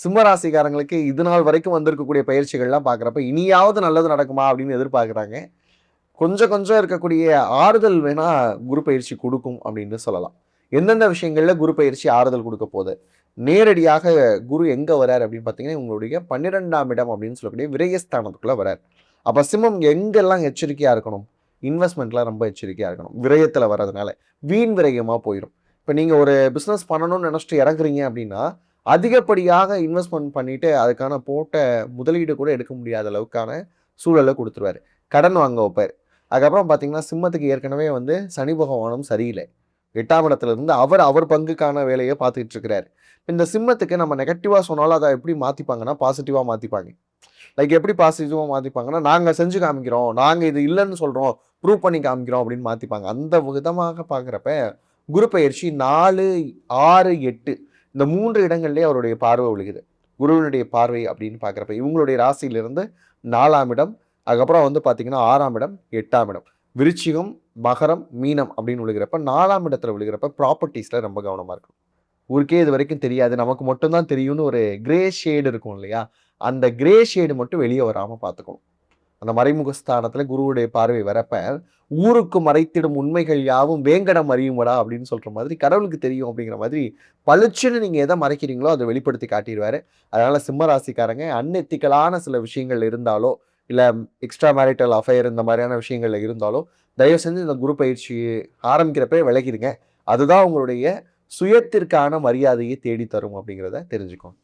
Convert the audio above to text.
சிம்ம ராசிக்காரங்களுக்கு இது நாள் வரைக்கும் வந்திருக்கக்கூடிய பயிற்சிகள்லாம் பார்க்குறப்ப இனியாவது நல்லது நடக்குமா அப்படின்னு எதிர்பார்க்குறாங்க. கொஞ்சம் கொஞ்சம் இருக்கக்கூடிய ஆறுதல் வேணா குரு பயிற்சி கொடுக்கும் அப்படின்னு சொல்லலாம். எந்தெந்த விஷயங்கள்ல குரு பயிற்சி ஆறுதல் கொடுக்க போகுது? நேரடியாக குரு எங்க வரார் அப்படின்னு பார்த்தீங்கன்னா, உங்களுடைய 12ஆம் இடம் அப்படின்னு சொல்லக்கூடிய விரயஸ்தானத்துக்குள்ள வரார். அப்ப சிம்மம் எங்கெல்லாம் எச்சரிக்கையா இருக்கணும்? இன்வெஸ்ட்மெண்ட்ல ரொம்ப எச்சரிக்கையா இருக்கணும். விரயத்துல வர்றதுனால. வீண் விரயமா போயிரும். இப்ப நீங்க ஒரு பிசினஸ் பண்ணணும்னு நினைச்சிட்டு இறங்குறீங்க அப்படின்னா, அதிகப்படியாக இன்வெஸ்ட்மென்ட் பண்ணிட்டு அதுக்கான போட்ட முதலீடு கூட எடுக்க முடியாத அளவுக்கான சூழல குடுத்துருவாரு. கடன் வாங்க வைப்பாரு. அதுக்கப்புறம் பார்த்தீங்கன்னா, சிம்மத்துக்கு ஏற்கனவே வந்து சனி பகவானும் சரியில்லை. 8ஆம் இடத்துல இருந்து அவர் பங்குக்கான வேலைய பார்த்துக்கிட்டு இருக்கிறாரு. இந்த சிம்மத்துக்கு நம்ம நெகட்டிவா சொன்னாலும் அத எப்படி மாத்திப்பாங்கன்னா, பாசிட்டிவா மாத்திப்பாங்க. லைக் எப்படி பாசிட்டிவா மாத்திப்பாங்கன்னா, நாங்க செஞ்சு காமிக்கிறோம். நாங்க இது இல்லன்னு சொல்றோம். ப்ரூவ் பண்ணி காமிக்கிறோம் அப்படின்னு மாத்திப்பாங்க. அந்த விதமாக பார்க்குறப்ப, குரு பெயர்ச்சி 4, 6, 8 இந்த 3 இடங்கள்லயே அவருடைய பார்வை விழுகுது. குருவினுடைய பார்வை அப்படின்னு பார்க்குறப்ப, இவங்களுடைய ராசியிலிருந்து 4ஆம் இடம், அதுக்கப்புறம் வந்து பார்த்தீங்கன்னா 6ஆம் இடம், 8ஆம் இடம். விருச்சிகம், மகரம், மீனம் அப்படின்னு விழுகிறப்ப 4ஆம் இடத்துல விழுகிறப்ப ப்ராப்பர்ட்டீஸ்ல ரொம்ப கவனமா இருக்கணும். ஊருக்கே இது வரைக்கும் தெரியாது. நமக்கு மட்டும் தான் தெரியும்னு ஒரு கிரே ஷேடு இருக்கும் இல்லையா? அந்த கிரே ஷேடு மட்டும் வெளிய வராம பார்த்துக்கணும். அந்த மறைமுக ஸ்தானத்துல குருவுடைய பார்வை வரப்ப, "ஊருக்கு மறைத்திடும் உண்மைகள் யாவும் வேங்கடம் அறியுமடா" அப்படின்னு சொல்ற மாதிரி, கடவுளுக்கு தெரியும் அப்படிங்கிற மாதிரி, பளிச்சுன்னு நீங்க எத மறைக்கிறீங்களோ அத வெளிப்படுத்தி காட்டிருவாரு. அதனால சிம்ம ராசிக்காரங்க அன்எத்திக்கலான சில விஷயங்கள் இருந்தாலோ, இல்ல எக்ஸ்ட்ரா மேரிட்டல் அஃபயர் இந்த மாதிரியான விஷயங்கள்ல இருந்தாலோ, தயவு செஞ்சு இந்த குரு பயிற்சி ஆரம்பிக்கிறப்பவே விலகிருங்க. அதுதான் உங்களுடைய சுயத்திற்கான மரியாதையை தேடி தரும் அப்படிங்கிறத தெரிஞ்சுக்கோங்க.